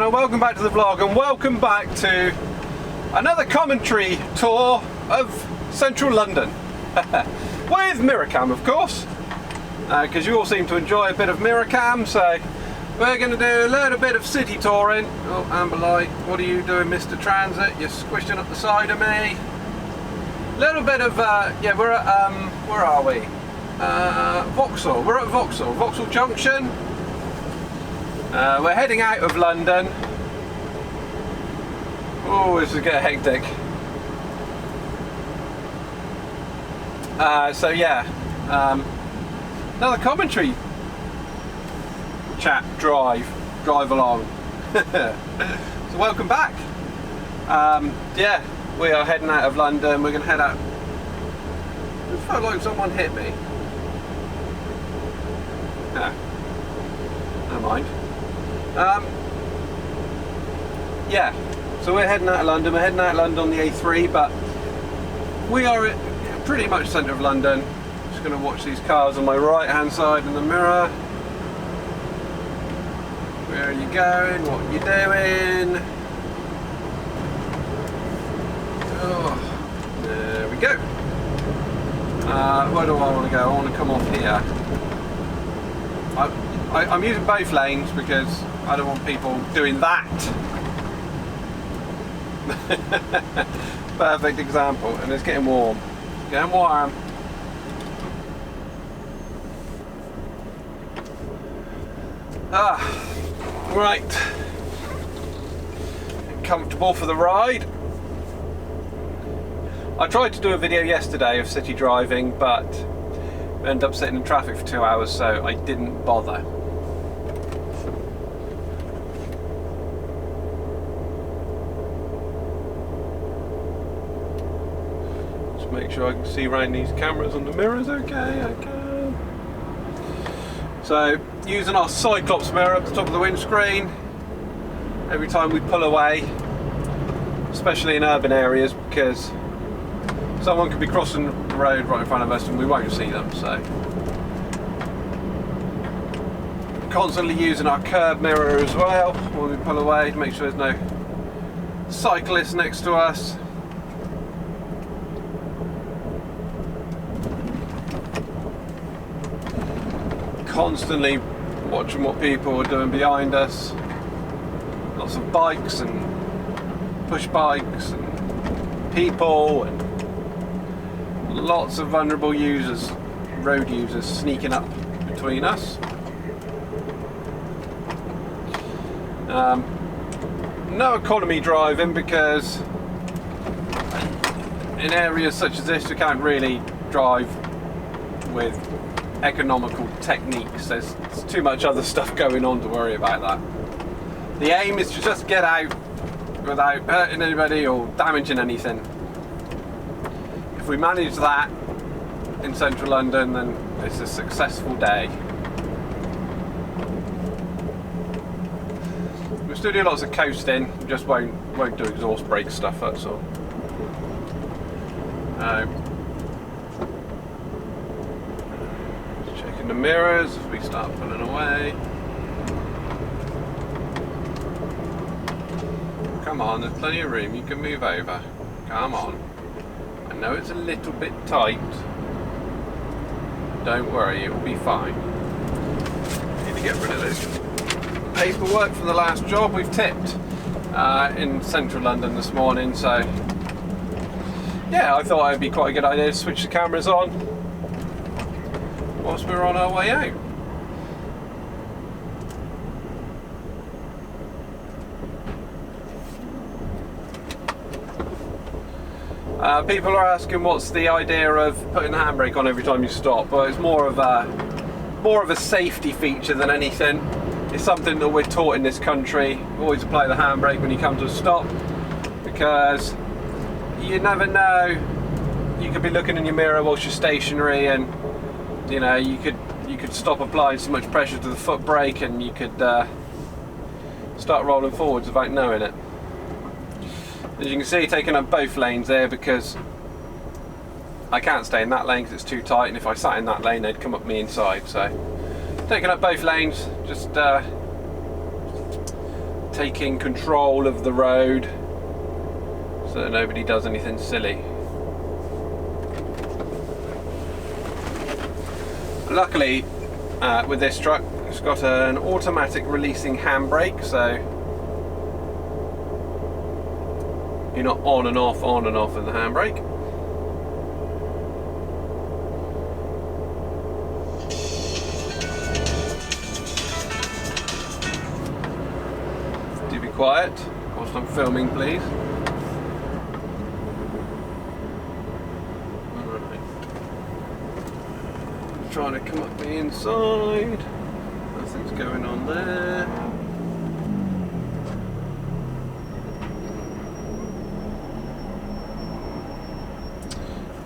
channel, welcome back to the vlog, and welcome back to another commentary tour of central London with mirror cam, of course, because you all seem to enjoy a bit of mirror cam. So we're going to do a little bit of city touring. Oh, amber light, what are you doing, Mr. Transit? You're squishing up the side of me. A little bit of yeah, we're at where are we? Vauxhall. We're at Vauxhall Junction. We're heading out of London. Oh, this is getting hectic. So yeah, another commentary chat, drive along. So welcome back. Yeah, we are heading out of London. We're going to head out. It felt like someone hit me. Yeah, never mind. Yeah, so we're heading out of London. We're heading out of London on the A3, but we are at pretty much centre of London. Just going to watch these cars on my right hand side in the mirror. Where are you going? What are you doing? Oh, there we go. Where do I want to go? I want to come off here. I'm using both lanes because I don't want people doing that. Perfect example, and it's getting warm. Getting warm. Right. Comfortable for the ride. I tried to do a video yesterday of city driving, but ended up sitting in traffic for 2 hours, so I didn't bother. Just make sure I can see around these cameras on the mirrors. Okay, I can. So, using our Cyclops mirror at the top of the windscreen every time we pull away, especially in urban areas, because someone could be crossing the road right in front of us and we won't see them. So constantly using our curb mirror as well when we pull away to make sure there's no cyclists next to us. Constantly watching what people are doing behind us. Lots of bikes and push bikes and people, and lots of vulnerable users, road users, sneaking up between us. No economy driving, because in areas such as this you can't really drive with economical techniques. There's too much other stuff going on to worry about that. The aim is to just get out without hurting anybody or damaging anything. If we manage that in central London, then it's a successful day. We still do lots of coasting, we just won't do exhaust brake stuff, that's all. Checking the mirrors as we start pulling away. Come on, there's plenty of room, you can move over. Come on. I know it's a little bit tight. Don't worry, it will be fine. Need to get rid of this paperwork from the last job we've tipped in central London this morning, so yeah, I thought it'd be quite a good idea to switch the cameras on whilst we're on our way out. People are asking what's the idea of putting the handbrake on every time you stop. Well, it's more of a safety feature than anything. It's something that we're taught in this country. Always apply the handbrake when you come to a stop, because you never know. You could be looking in your mirror whilst you're stationary, and you know you could stop applying so much pressure to the foot brake, and you could start rolling forwards without knowing it. As you can see, taking up both lanes there, because I can't stay in that lane because it's too tight, and if I sat in that lane they'd come up me inside. So taking up both lanes, just taking control of the road so that nobody does anything silly. Luckily, with this truck, it's got an automatic releasing handbrake, so you're not on and off in the handbrake. Do be quiet whilst I'm filming, please. Trying to come up the inside, nothing's going on there.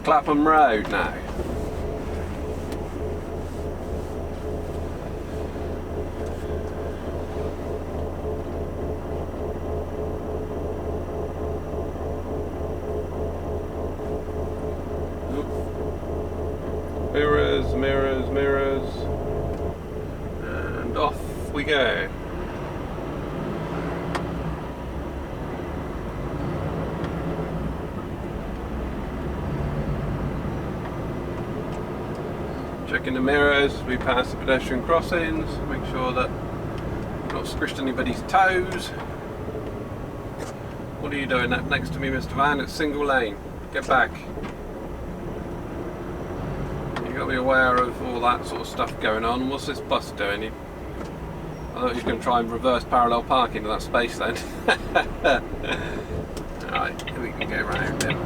Clapham Road now. Mirrors, mirrors, mirrors, and off we go. Checking the mirrors as we pass the pedestrian crossings, make sure that we've not squished anybody's toes. What are you doing up next to me, Mr. Van? It's single lane. Get back. Got to be aware of all that sort of stuff going on. What's this bus doing? I thought he was going to try and reverse parallel park into that space then. Alright, we can go around then.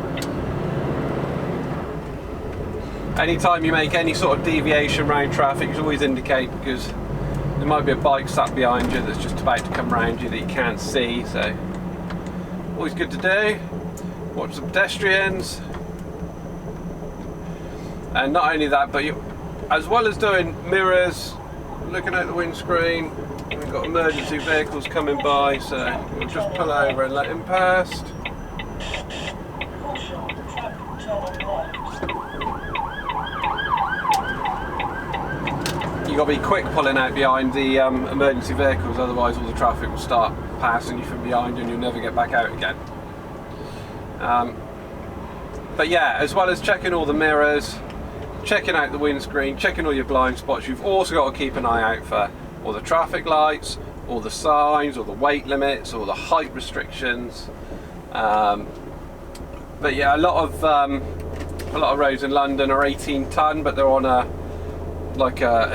Anytime you make any sort of deviation around traffic, you should always indicate, because there might be a bike sat behind you that's just about to come round you that you can't see, so always good to do. Watch the pedestrians. And not only that, but you, as well as doing mirrors, looking at the windscreen, we've got emergency vehicles coming by, so we'll just pull over and let him past. You've got to be quick pulling out behind the emergency vehicles, otherwise all the traffic will start passing you from behind and you'll never get back out again. But yeah, as well as checking all the mirrors, checking out the windscreen, checking all your blind spots, you've also got to keep an eye out for all the traffic lights, all the signs, all the weight limits, all the height restrictions. But yeah, a lot of roads in London are 18 ton, but they're on a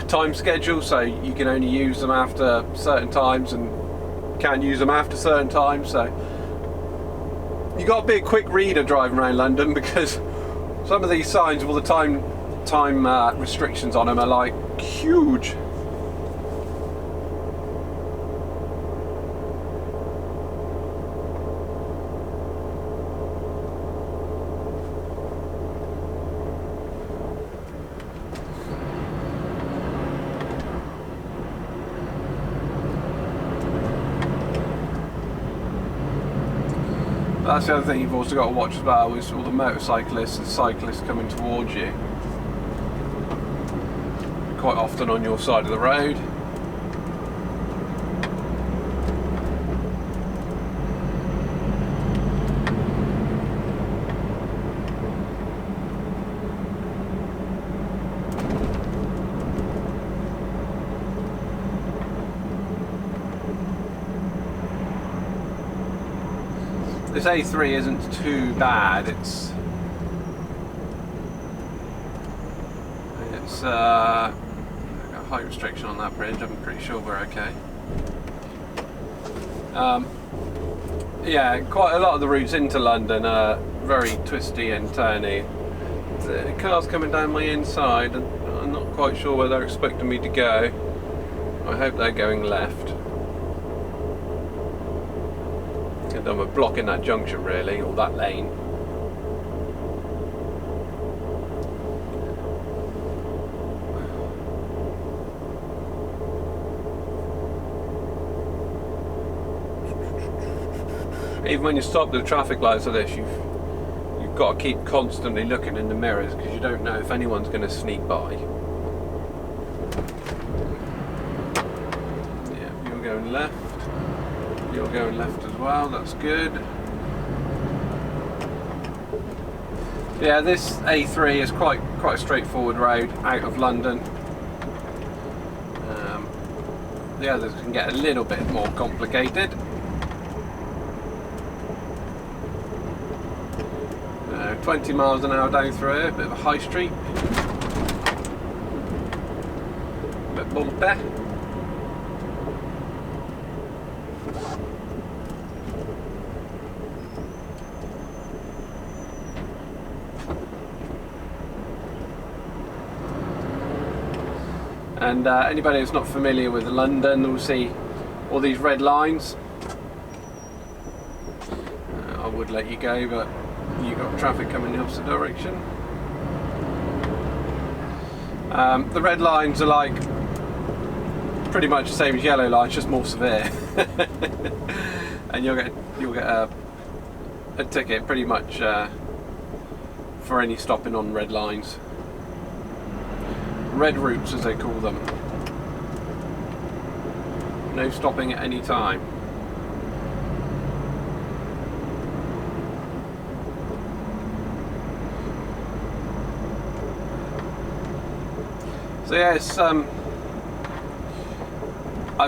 time schedule, so you can only use them after certain times and can't use them after certain times. So you got to be a quick reader driving around London, because some of these signs with all the time restrictions on them are like huge. That's the other thing you've also got to watch as well, is all the motorcyclists and cyclists coming towards you. Quite often on your side of the road. This A3 isn't too bad. It's got a height restriction on that bridge. I'm pretty sure we're okay. Yeah, quite a lot of the routes into London are very twisty and turny. The car's coming down my inside, and I'm not quite sure where they're expecting me to go. I hope they're going left. And then we're blocking that junction really, or that lane. Even when you stop the traffic lights like this, you've got to keep constantly looking in the mirrors, because you don't know if anyone's going to sneak by. Yeah, you're going left. You're going left as well, that's good. Yeah, this A3 is quite a straightforward road out of London. The others can get a little bit more complicated. 20 miles an hour down through here, a bit of a high street. A bit bumpy. And anybody who's not familiar with London will see all these red lines. I would let you go, but you've got traffic coming in the opposite direction. The red lines are like pretty much the same as yellow lines, just more severe. And you'll get a ticket pretty much for any stopping on red lines. Red routes, as they call them. No stopping at any time. So yeah, it's I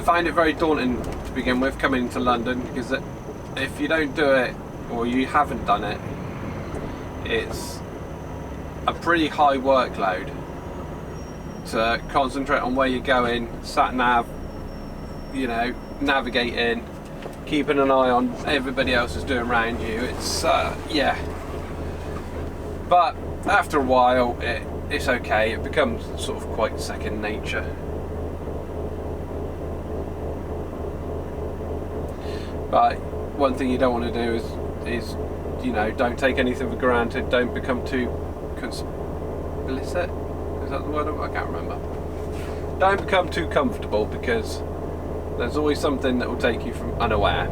find it very daunting to begin with coming into London, because if you don't do it, or you haven't done it, it's a pretty high workload to concentrate on where you're going, sat nav, you know, navigating, keeping an eye on everybody else is doing around you. It's yeah, but after a while it's okay. It becomes sort of quite second nature. But one thing you don't want to do is you know, don't take anything for granted. Don't become too complicit. Is that the word? I can't remember. Don't become too comfortable, because there's always something that will take you from unaware.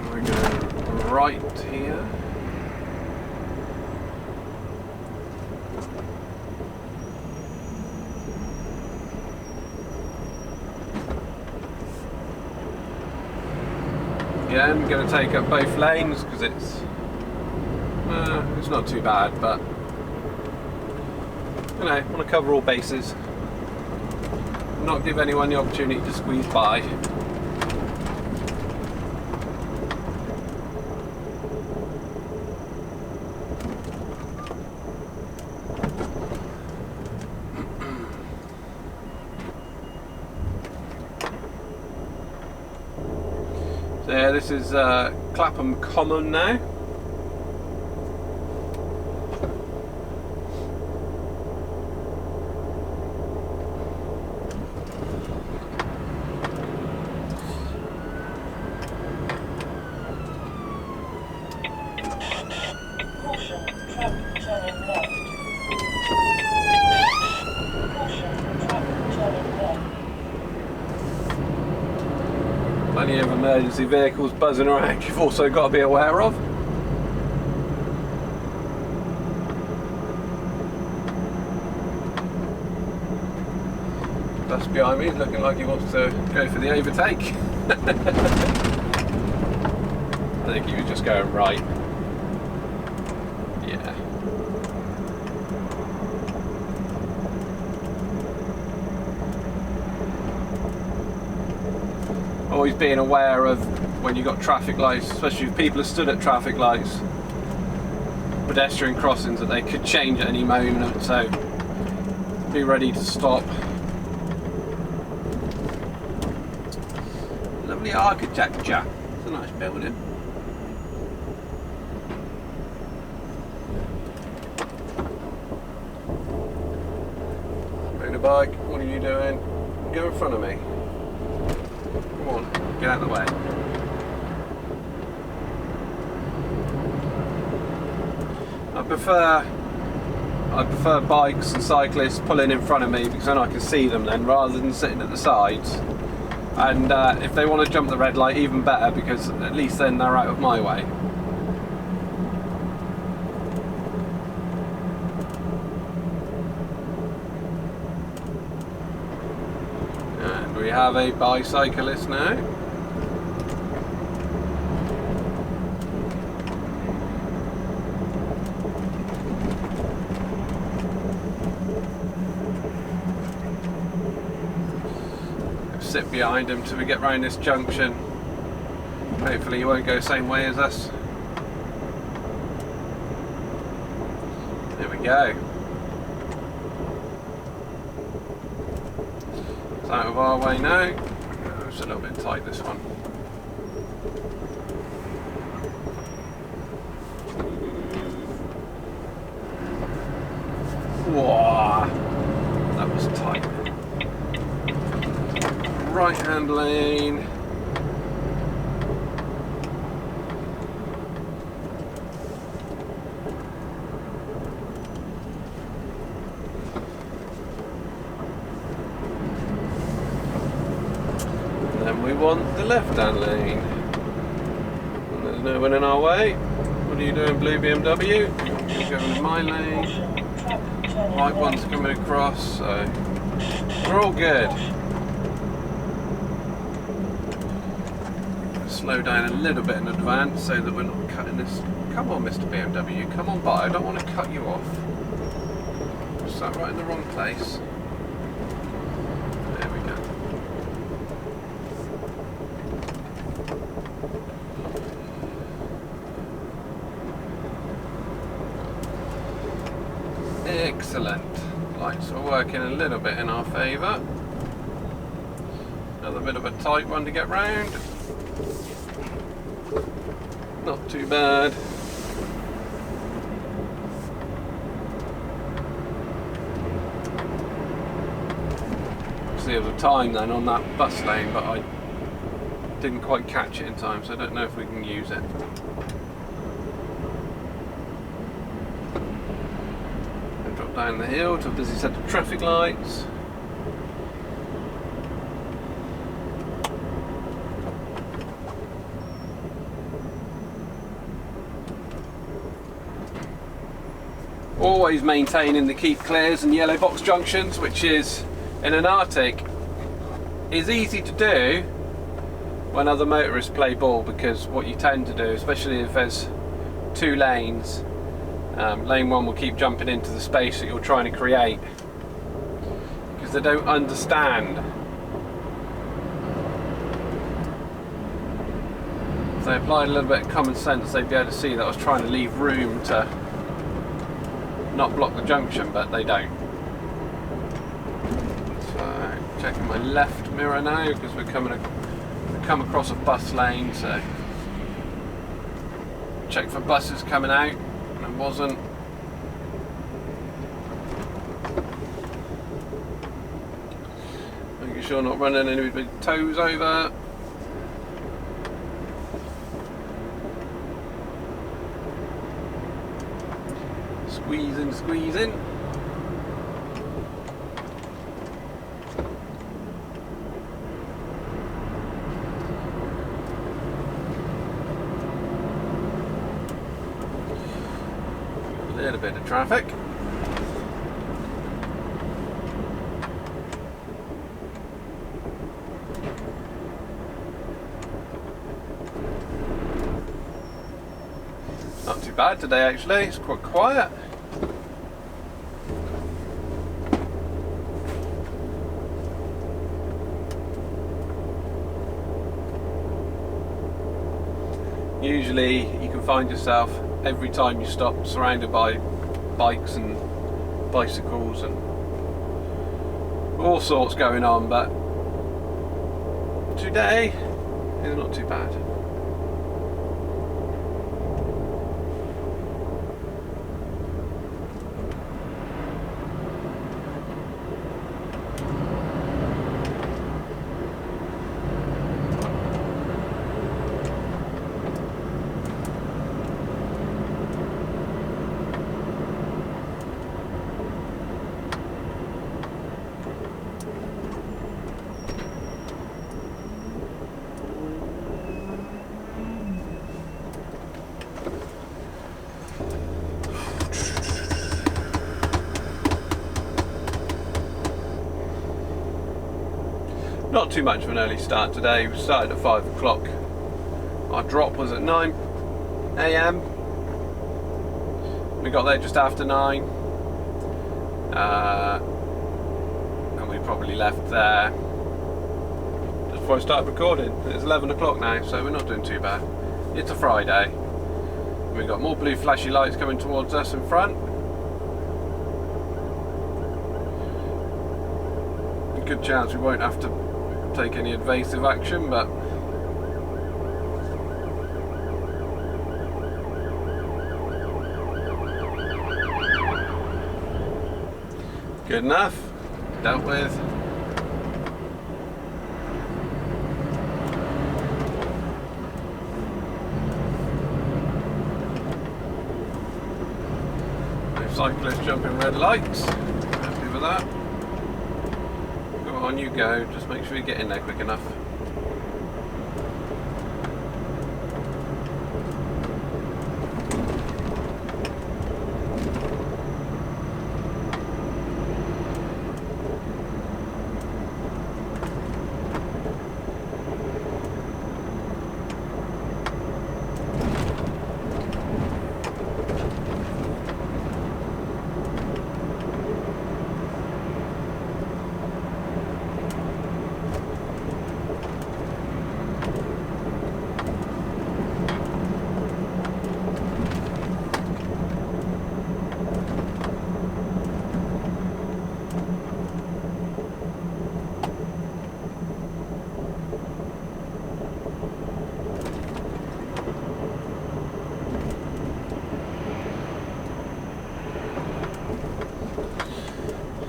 We're going right here. Yeah, I'm going to take up both lanes because it's not too bad, but you know, I want to cover all bases, not give anyone the opportunity to squeeze by. So yeah, this is Clapham Common now. Plenty of emergency vehicles buzzing around you've also got to be aware of. That's behind me, looking like he wants to go for the overtake. I think he was just going right. Yeah. Always being aware of when you've got traffic lights, especially if people are stood at traffic lights, pedestrian crossings, that they could change at any moment, so be ready to stop. Lovely architecture, it's a nice building. Motorbike, what are you doing? Go in front of me. Come on, get out of the way. I prefer bikes and cyclists pulling in front of me, because then I can see them then, rather than sitting at the sides. And if they want to jump the red light, even better, because at least then they're out of my way. And we have a bicyclist now. Sit behind him till we get round this junction. Hopefully he won't go the same way as us. There we go. It's out of our way now. It's a little bit tight, this one. Whoa, that was tight. Right hand lane. And then we want the left hand lane. And there's no one in our way. What are you doing, blue BMW? You're going in my lane. White one's coming across, so we're all good. Slow down a little bit in advance so that we're not cutting this. Come on, Mr. BMW, come on by. I don't want to cut you off. Sat right in the wrong place. There we go. Excellent. Lights are working a little bit in our favour. Another bit of a tight one to get round. Not too bad. See, there was a time then on that bus lane, but I didn't quite catch it in time, so I don't know if we can use it. And drop down the hill to a busy set of traffic lights. Always maintaining the keep clears and yellow box junctions, which is in an Arctic is easy to do when other motorists play ball, because what you tend to do, especially if there's two lanes, lane one will keep jumping into the space that you're trying to create because they don't understand. If they applied a little bit of common sense, they'd be able to see that I was trying to leave room to not block the junction, but they don't. So checking my left mirror now because we've come across a bus lane, so check for buses coming out, and it wasn't. Making sure not running anybody's toes over. Squeeze in. A little bit of traffic. Not too bad today actually, it's quite quiet. Usually you can find yourself every time you stop surrounded by bikes and bicycles and all sorts going on, but today is not too bad. Not too much of an early start today. We started at 5 o'clock. Our drop was at 9 AM. We got there just after 9. And we probably left there just before I started recording. It's 11 o'clock now, so we're not doing too bad. It's a Friday. We've got more blue flashy lights coming towards us in front. A good chance we won't have to take any evasive action, but good enough. Dealt with. No cyclists jumping red lights. Happy with that. Go on, you go. Just make sure you get in there quick enough.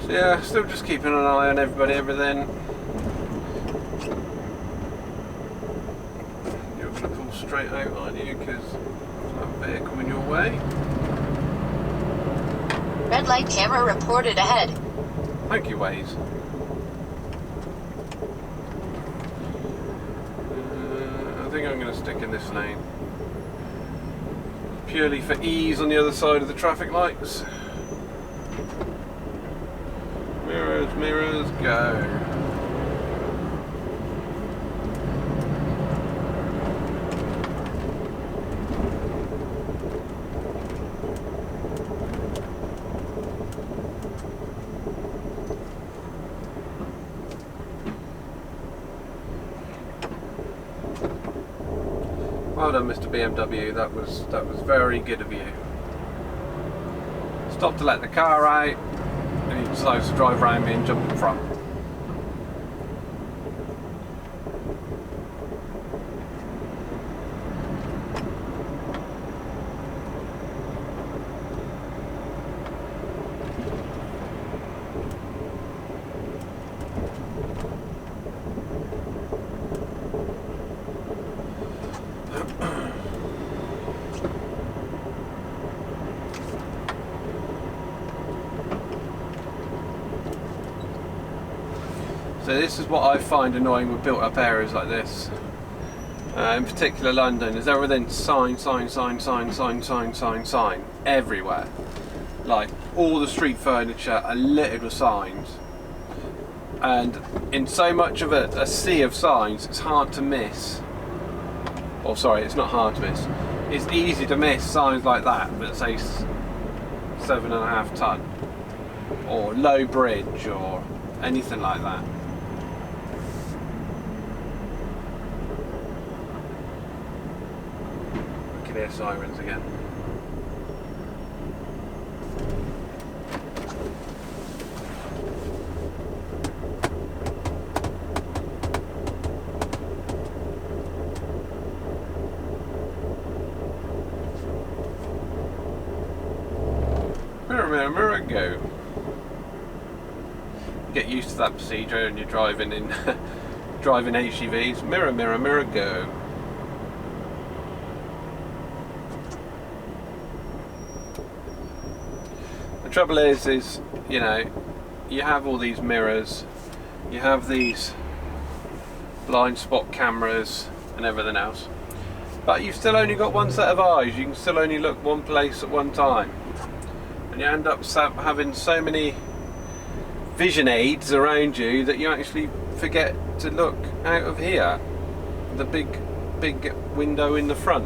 So yeah, still just keeping an eye on everybody, everything. You're going to pull straight out, aren't you? Because there's that vehicle in your way. Red light camera reported ahead. Thank you, Waze. I think I'm going to stick in this lane. Purely for ease on the other side of the traffic lights. Mirrors, mirrors, go. Well done, Mr. BMW. That was very good of you. Stop to let the car out, and he decides to drive around me and jump in front. So this is what I find annoying with built up areas like this, in particular London, is everything sign everywhere. Like all the street furniture are littered with signs, and in so much of a sea of signs, it's hard to miss. Or sorry, it's not hard to miss. It's easy to miss signs like that that say 7.5 ton or low bridge or anything like that. I can hear sirens again. Mirror, mirror, go. Get used to that procedure and you're driving in driving HGVs. Mirror, mirror, mirror, go. The trouble is you know, you have all these mirrors, you have these blind spot cameras and everything else, but you've still only got one set of eyes. You can still only look one place at one time, and you end up having so many vision aids around you that you actually forget to look out of here, the big window in the front.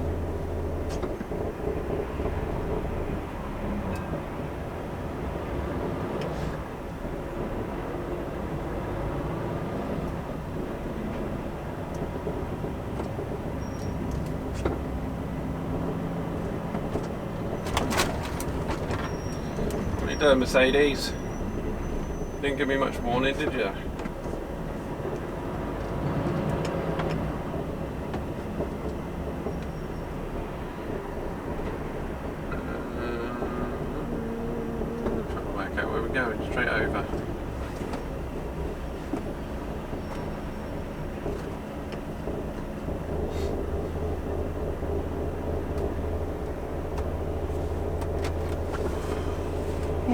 What are you doing, Mercedes? Didn't give me much warning, did you? Trying to work out where we're going, straight over.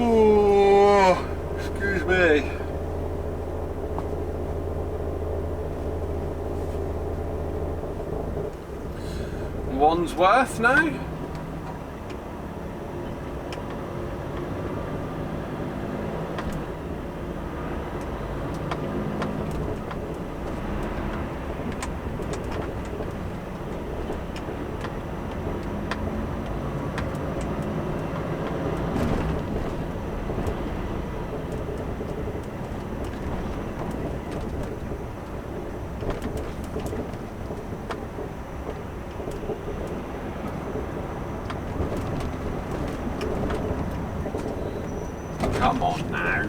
Oh, excuse me. Wandsworth now? Come on now.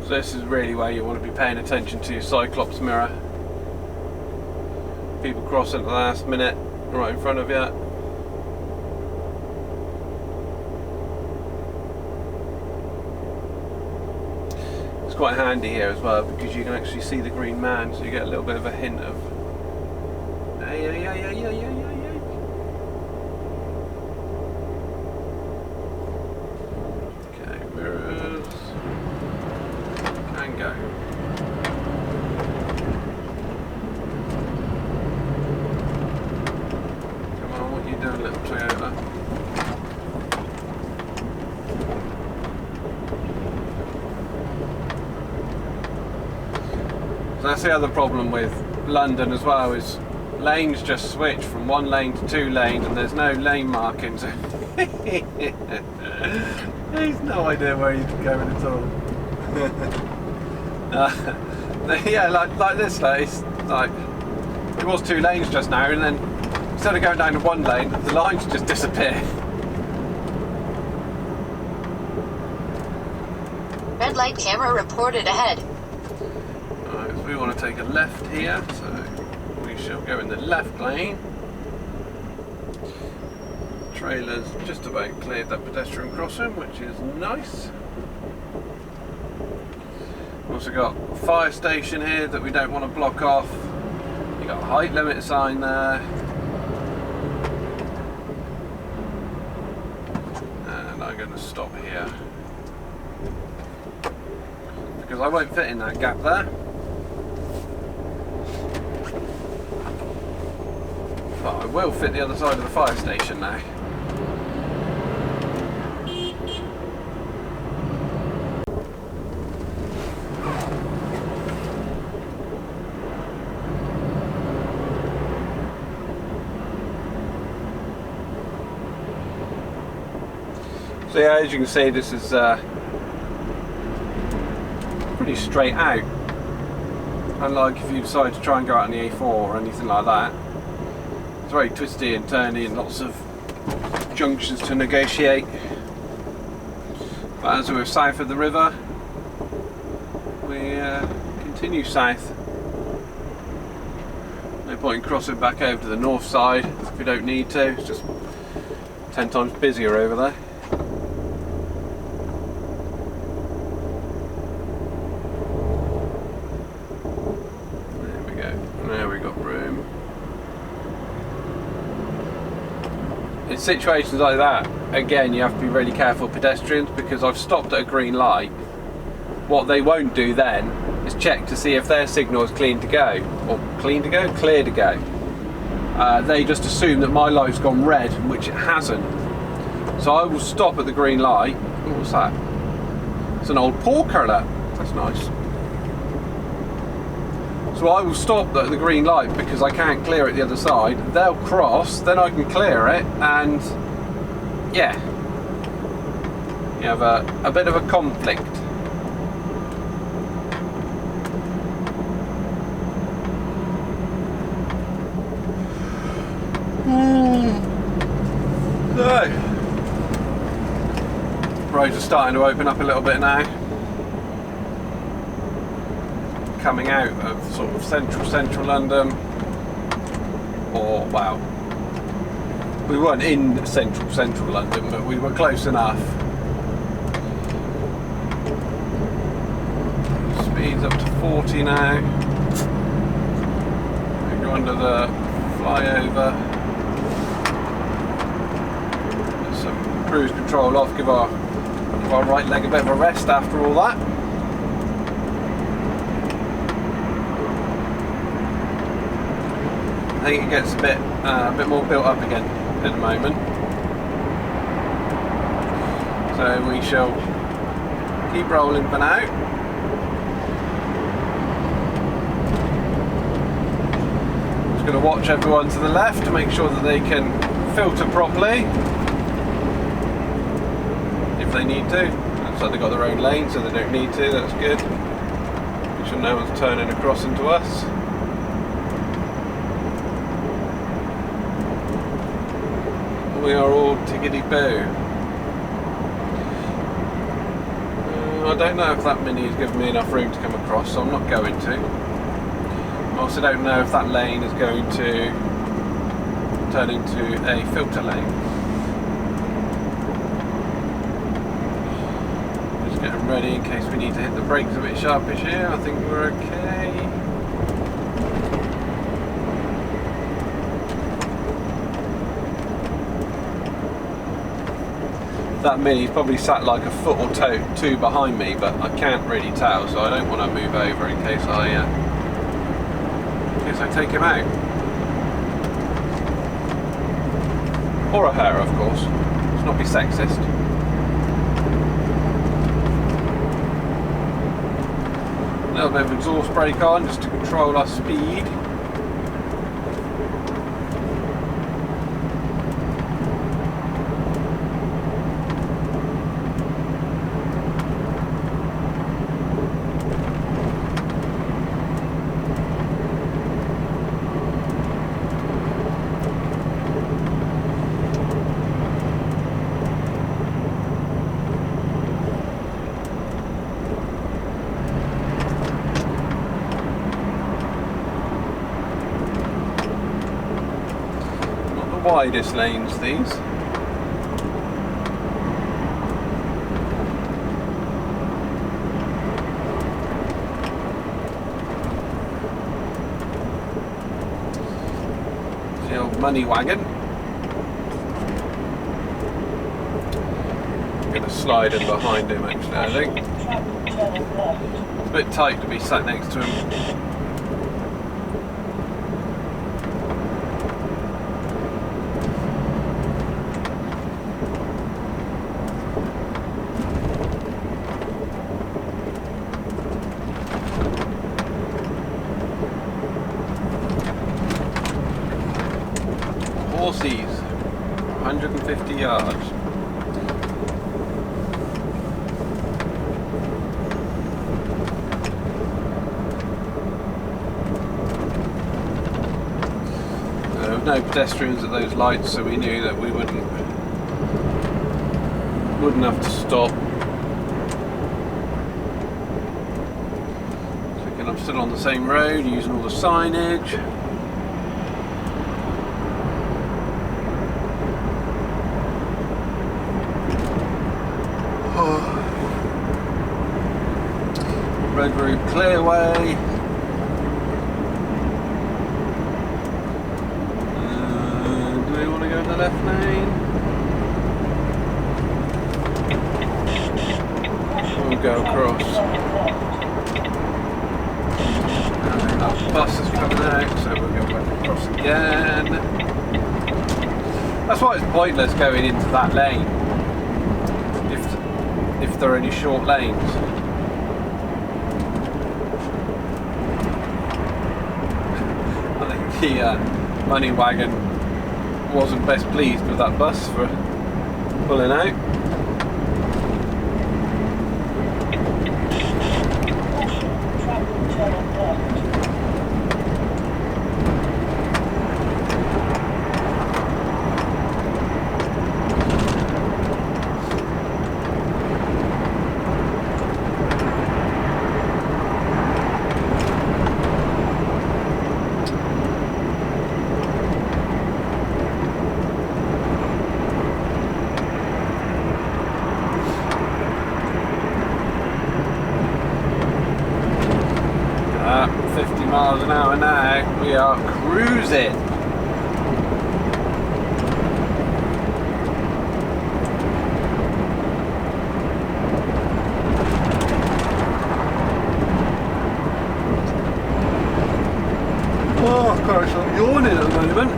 So this is really where you want to be paying attention to your Cyclops mirror. People crossing at the last minute right in front of you. It's quite handy here as well because you can actually see the green man, so you get a little bit of a hint of okay, mirrors can go. Come on, what are you doing, little Toyota? So that's the other problem with London as well, is lanes just switch from one lane to two lanes and there's no lane markings. He's no idea where he's going at all. Yeah, like this, it's like it was two lanes just now, and then instead of going down to one lane, the lines just disappear. Red light camera reported ahead. We want to take a left here, so we shall go in the left lane. Trailer's just about cleared that pedestrian crossing, which is nice. Also got a fire station here that we don't want to block off. You got a height limit sign there. And I'm going to stop here because I won't fit in that gap there. But I will fit the other side of the fire station now. So yeah, as you can see, this is pretty straight out. Unlike if you decide to try and go out on the A4 or anything like that. It's very twisty and turny and lots of junctions to negotiate. But as we're south of the river, we continue south. No point in crossing back over to the north side if we don't need to. It's just 10 times busier over there. In situations like that, again, you have to be really careful of pedestrians, because I've stopped at a green light what they won't do then is check to see if their signal is clear to go. They just assume that my light's gone red, which it hasn't. So I will stop at the green light. Oh, what's that? It's an old porker, that. That's nice. So I will stop at the green light because I can't clear it the other side. They'll cross, then I can clear it, and yeah, you have a bit of a conflict. So, roads are starting to open up a little bit now. Coming out of sort of central London, or well, we weren't in central London, but we were close enough. Speeds up to 40 now. We go under the flyover. There's some cruise control off. Give our right leg a bit of a rest after all that. I think it gets a bit more built up again at the moment. So we shall keep rolling for now. Just going to watch everyone to the left to make sure that they can filter properly if they need to. Looks like they've got their own lane, so they don't need to. That's good. Make sure no one's turning across into us. We are all tickety-boo. I don't know if that Mini has given me enough room to come across, so I'm not going to. I also don't know if that lane is going to turn into a filter lane. Just getting ready in case we need to hit the brakes a bit sharpish here. I think we're okay. That Mini's probably sat like a foot or two behind me, but I can't really tell, so I don't want to move over in case I take him out. Or a her, of course. Let's not be sexist. A little bit of exhaust brake on just to control our speed. Widest lanes these. The old money wagon. I'm going to slide in behind him actually, I think. It's a bit tight to be sat next to him. Horsies, 150 yards. There were no pedestrians at those lights, so we knew that we wouldn't have to stop. So again, I'm still on the same road, using all the signage. Red Route Clearway. Do we want to go in the left lane? We'll go across. So we'll go back across again. That's why it's pointless going into that lane if there are any short lanes. I think the money wagon wasn't best pleased with that bus for pulling out. At 50 miles an hour now, we are cruising. Oh gosh, I'm yawning at the moment.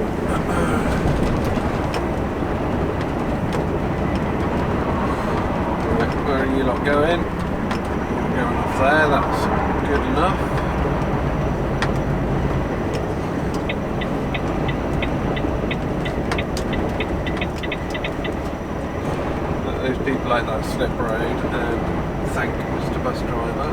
Right, where are you lot going? You're going off there, that's good enough. Those people like that slip road, and thank Mr. Bus Driver.